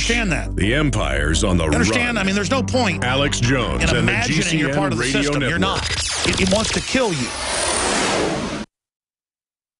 understand that? The empire's on the run. Understand? I mean, there's no point Alex Jones in and the imagining GCN you're part of the Radio system. Network. You're not. It wants to kill you.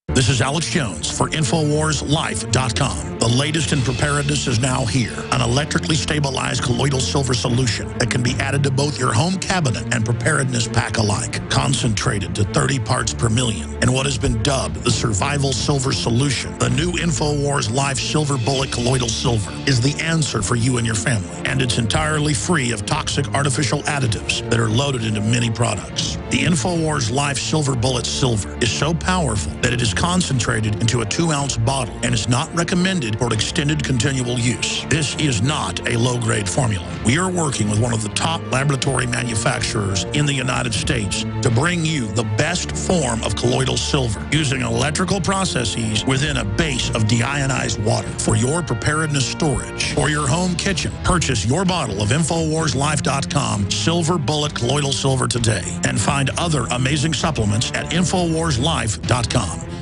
This is Alex Jones for InfoWarsLife.com. The latest in preparedness is now here. An electrically stabilized colloidal silver solution that can be added to both your home cabinet and preparedness pack alike. Concentrated to 30 parts per million in what has been dubbed the Survival Silver Solution. The new InfoWars Life Silver Bullet Colloidal Silver is the answer for you and your family. And it's entirely free of toxic artificial additives that are loaded into many products. The InfoWars Life Silver Bullet Silver is so powerful that it is concentrated into a 2-ounce bottle and is not recommended for extended continual use. This is not a low-grade formula. We are working with one of the top laboratory manufacturers in the United States to bring you the best form of colloidal silver using electrical processes within a base of deionized water for your preparedness storage or your home kitchen. Purchase your bottle of InfoWarsLife.com Silver Bullet Colloidal Silver today and find other amazing supplements at InfoWarsLife.com.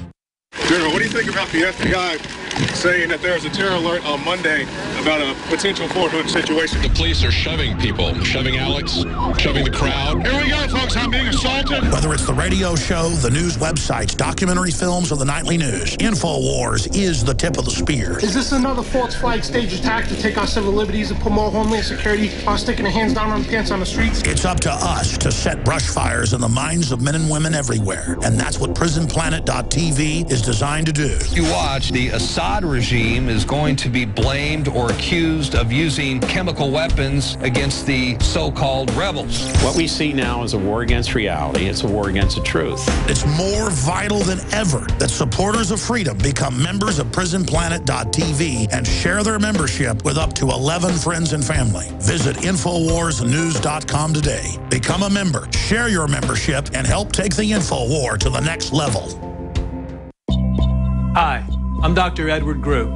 General, what do you think about the FBI saying that there's a terror alert on Monday about a potential Fort Hood situation? The police are shoving people, shoving Alex, shoving the crowd. Here we go, folks. I'm being assaulted. Whether it's the radio show, the news websites, documentary films, or the nightly news, InfoWars is the tip of the spear. Is this another false flag stage attack to take our civil liberties and put more homeland security on sticking their hands down on the pants on the streets? It's up to us to set brush fires in the minds of men and women everywhere. And that's what PrisonPlanet.tv is designed to do. You watch, the Assad regime is going to be blamed or accused of using chemical weapons against the so-called rebels. What we see now is a war against reality. It's a war against the truth. It's more vital than ever that supporters of freedom become members of PrisonPlanet.tv and share their membership with up to 11 friends and family. Visit InfoWarsNews.com today. Become a member, share your membership, and help take the InfoWar to the next level. Hi, I'm Dr. Edward Group.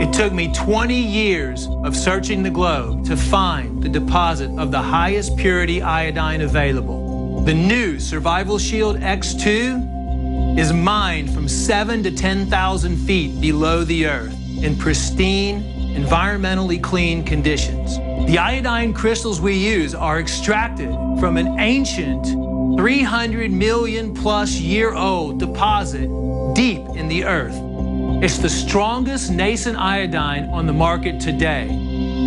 It took me 20 years of searching the globe to find the deposit of the highest purity iodine available. The new Survival Shield X2 is mined from 7,000 to 10,000 feet below the earth in pristine, environmentally clean conditions. The iodine crystals we use are extracted from an ancient 300 million plus year old deposit deep in the earth. It's the strongest nascent iodine on the market today.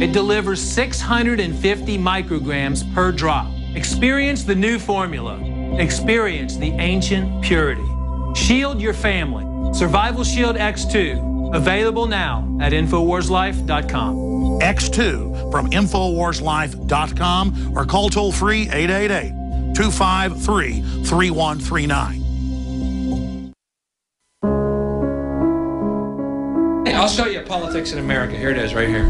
It delivers 650 micrograms per drop. Experience the new formula. Experience the ancient purity. Shield your family. Survival Shield X2. Available now at InfoWarsLife.com. X2 from InfoWarsLife.com or call toll-free 888-253-3139. I'll show you politics in America. Here it is, right here.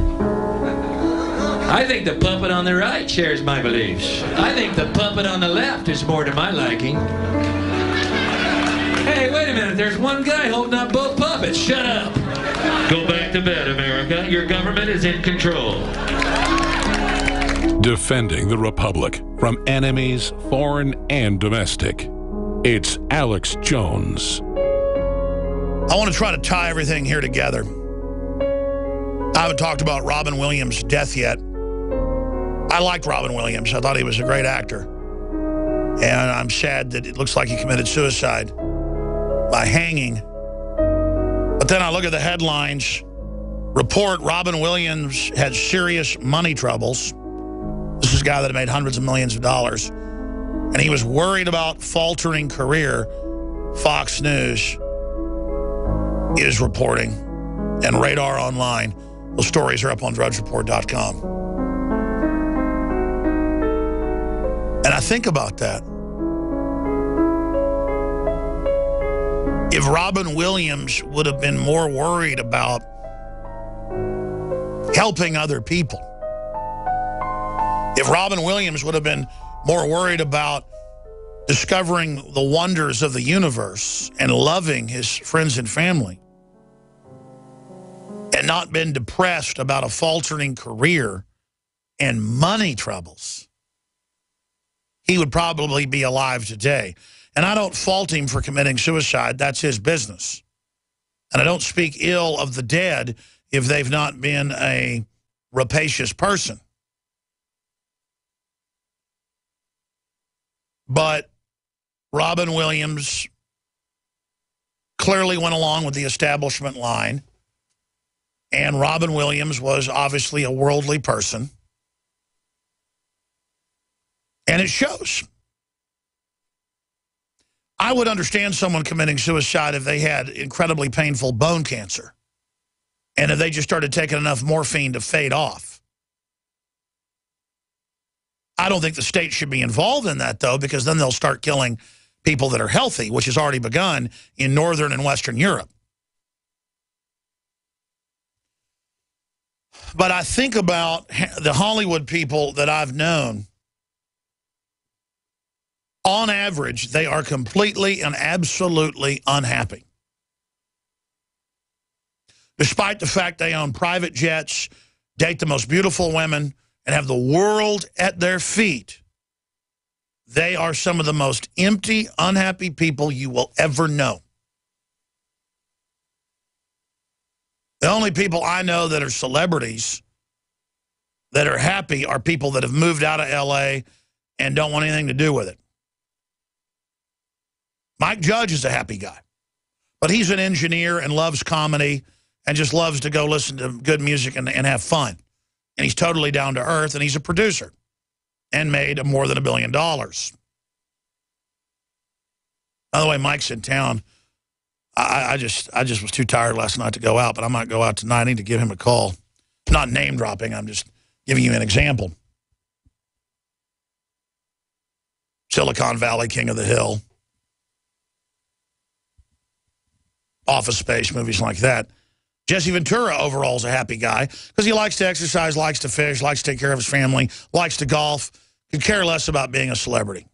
I think the puppet on the right shares my beliefs. I think the puppet on the left is more to my liking. Hey, wait a minute. There's one guy holding up both puppets. Shut up. Go back to bed, America. Your government is in control. Defending the Republic from enemies, foreign and domestic. It's Alex Jones. I want to try to tie everything here together. I haven't talked about Robin Williams' death yet. I liked Robin Williams. I thought he was a great actor. And I'm sad that it looks like he committed suicide by hanging. But then I look at the headlines. Report Robin Williams had serious money troubles. This is a guy that made hundreds of millions of dollars. And he was worried about faltering career. Fox News is reporting, and Radar Online. Those stories are up on DrudgeReport.com. And I think about that. If Robin Williams would have been more worried about helping other people, if Robin Williams would have been more worried about discovering the wonders of the universe and loving his friends and family, and not been depressed about a faltering career and money troubles, he would probably be alive today. And I don't fault him for committing suicide. That's his business. And I don't speak ill of the dead if they've not been a rapacious person. But Robin Williams clearly went along with the establishment line. And Robin Williams was obviously a worldly person. And it shows. I would understand someone committing suicide if they had incredibly painful bone cancer. And if they just started taking enough morphine to fade off. I don't think the state should be involved in that, though, because then they'll start killing people that are healthy, which has already begun in Northern and Western Europe. But I think about the Hollywood people that I've known. On average, they are completely and absolutely unhappy. Despite the fact they own private jets, date the most beautiful women, and have the world at their feet, they are some of the most empty, unhappy people you will ever know. The only people I know that are celebrities that are happy are people that have moved out of L.A. and don't want anything to do with it. Mike Judge is a happy guy, but he's an engineer and loves comedy and just loves to go listen to good music and have fun. And he's totally down to earth, and he's a producer and made more than $1 billion. By the way, Mike's in town. I just was too tired last night to go out, but I might go out tonight. I need to give him a call. I'm not name dropping. I'm just giving you an example. Silicon Valley, King of the Hill. Office Space, movies like that. Jesse Ventura overall is a happy guy because he likes to exercise, likes to fish, likes to take care of his family, likes to golf, could care less about being a celebrity.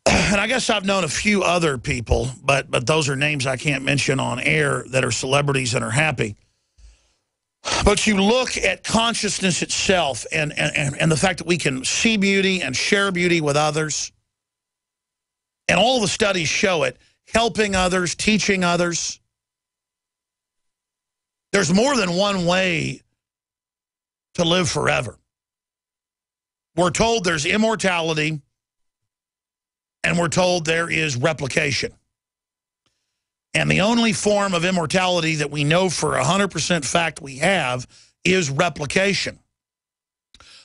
And I guess I've known a few other people, but those are names I can't mention on air that are celebrities and are happy. But you look at consciousness itself and the fact that we can see beauty and share beauty with others. And all the studies show it, helping others, teaching others. There's more than one way to live forever. We're told there's immortality, and we're told there is replication. And the only form of immortality that we know for 100% fact we have is replication.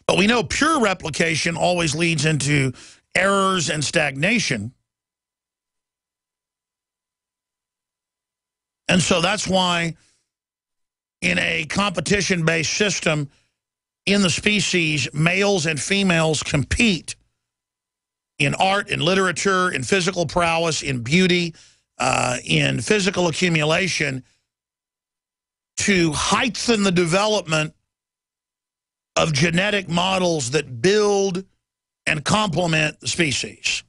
But we know pure replication always leads into errors and stagnation. And so that's why in a competition-based system in the species, males and females compete in art, in literature, in physical prowess, in beauty, in physical accumulation to heighten the development of genetic models that build and complement the species.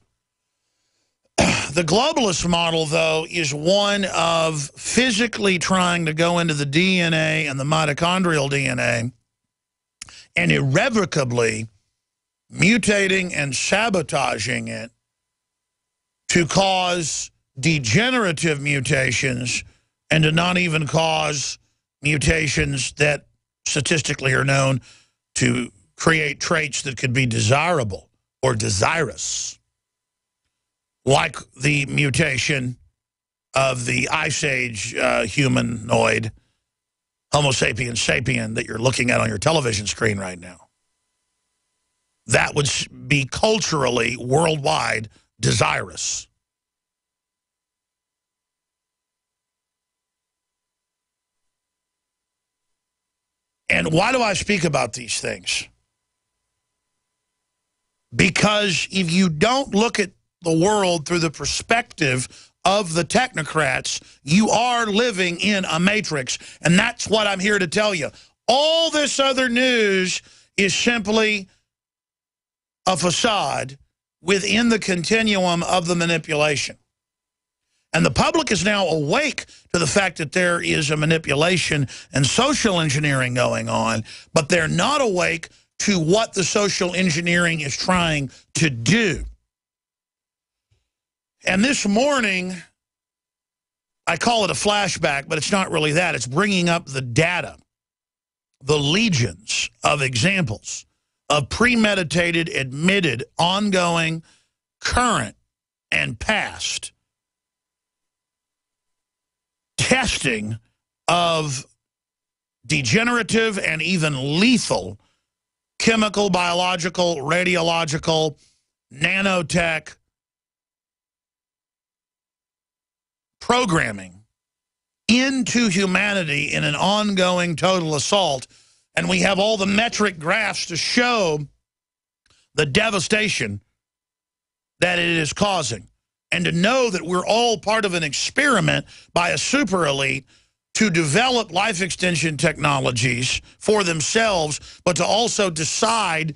The globalist model, though, is one of physically trying to go into the DNA and the mitochondrial DNA and irrevocably mutating and sabotaging it to cause degenerative mutations and to not even cause mutations that statistically are known to create traits that could be desirable or desirous. Like the mutation of the Ice Age humanoid, Homo sapiens sapien, that you're looking at on your television screen right now. That would be culturally, worldwide, desirous. And why do I speak about these things? Because if you don't look at the world through the perspective of the technocrats, you are living in a matrix. And that's what I'm here to tell you. All this other news is simply a facade within the continuum of the manipulation. And the public is now awake to the fact that there is a manipulation and social engineering going on, but they're not awake to what the social engineering is trying to do. And this morning, I call it a flashback, but it's not really that. It's bringing up the data, the legions of examples of premeditated, admitted, ongoing, current, and past testing of degenerative and even lethal chemical, biological, radiological, nanotech programming into humanity in an ongoing total assault. And we have all the metric graphs to show the devastation that it is causing. And to know that we're all part of an experiment by a super elite to develop life extension technologies for themselves, but to also decide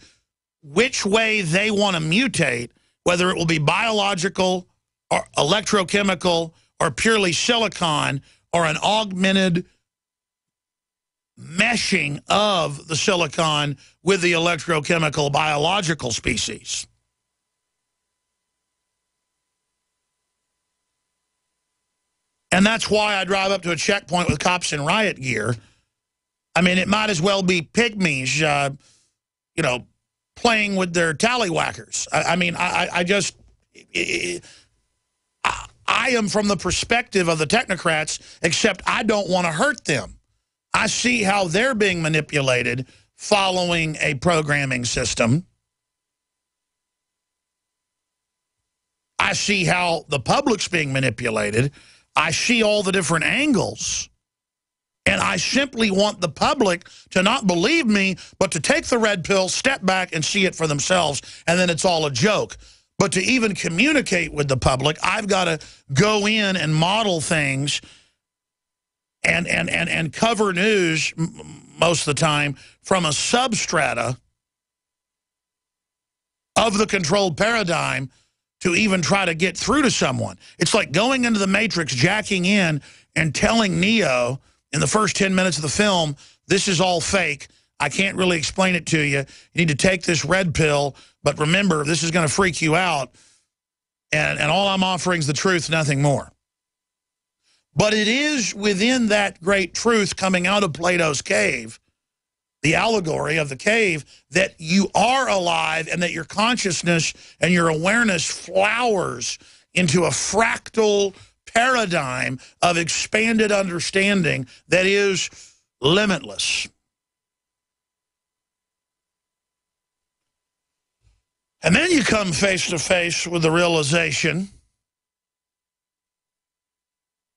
which way they want to mutate, whether it will be biological or electrochemical or purely silicon or an augmented meshing of the silicon with the electrochemical biological species. And that's why I drive up to a checkpoint with cops in riot gear. I mean, it might as well be pygmies, you know, playing with their tallywhackers. I am from the perspective of the technocrats, except I don't want to hurt them. I see how they're being manipulated following a programming system. I see how the public's being manipulated. I see all the different angles. And I simply want the public to not believe me, but to take the red pill, step back, and see it for themselves, and then it's all a joke. But to even communicate with the public, I've got to go in and model things and cover news most of the time from a substrata of the controlled paradigm to even try to get through to someone. It's like going into the Matrix, jacking in, and telling Neo in the first 10 minutes of the film, this is all fake. I can't really explain it to you. You need to take this red pill, but remember, this is going to freak you out, and all I'm offering is the truth, nothing more. But it is within that great truth coming out of Plato's cave, the allegory of the cave, that you are alive and that your consciousness and your awareness flowers into a fractal paradigm of expanded understanding that is limitless. And then you come face to face with the realization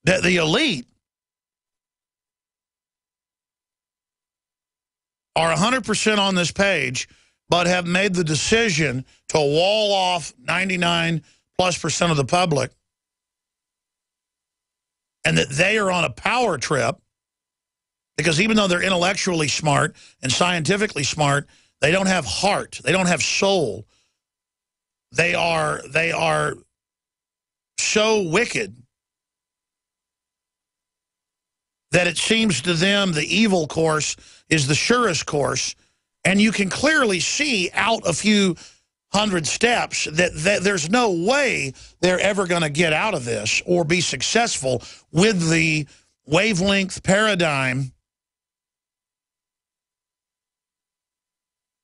that the elite are 100% on this page, but have made the decision to wall off 99+% of the public, and that they are on a power trip, because even though they're intellectually smart and scientifically smart, they don't have heart, they don't have soul. They are so wicked that it seems to them the evil course is the surest course, and you can clearly see out a few hundred steps that there's no way they're ever going to get out of this or be successful with the wavelength paradigm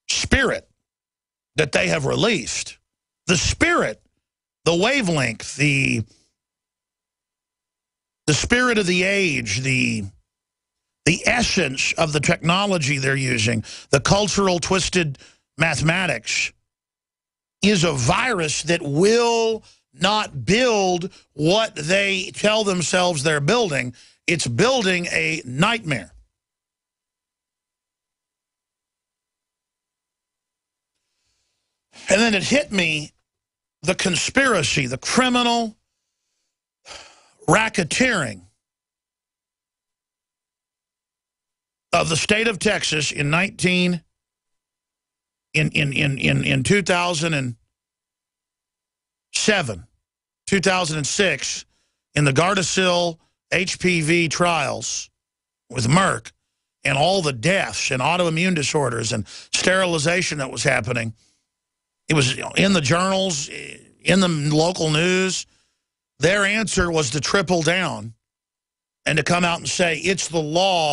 spirit that they have released. The spirit, the wavelength, the spirit of the age, the essence of the technology they're using, the cultural twisted mathematics, is a virus that will not build what they tell themselves they're building. It's building a nightmare. And then it hit me, the conspiracy, the criminal racketeering of the state of Texas in 2006, in the Gardasil HPV trials with Merck, and all the deaths and autoimmune disorders and sterilization that was happening. It was in the journals, in the local news. Their answer was to triple down and to come out and say it's the law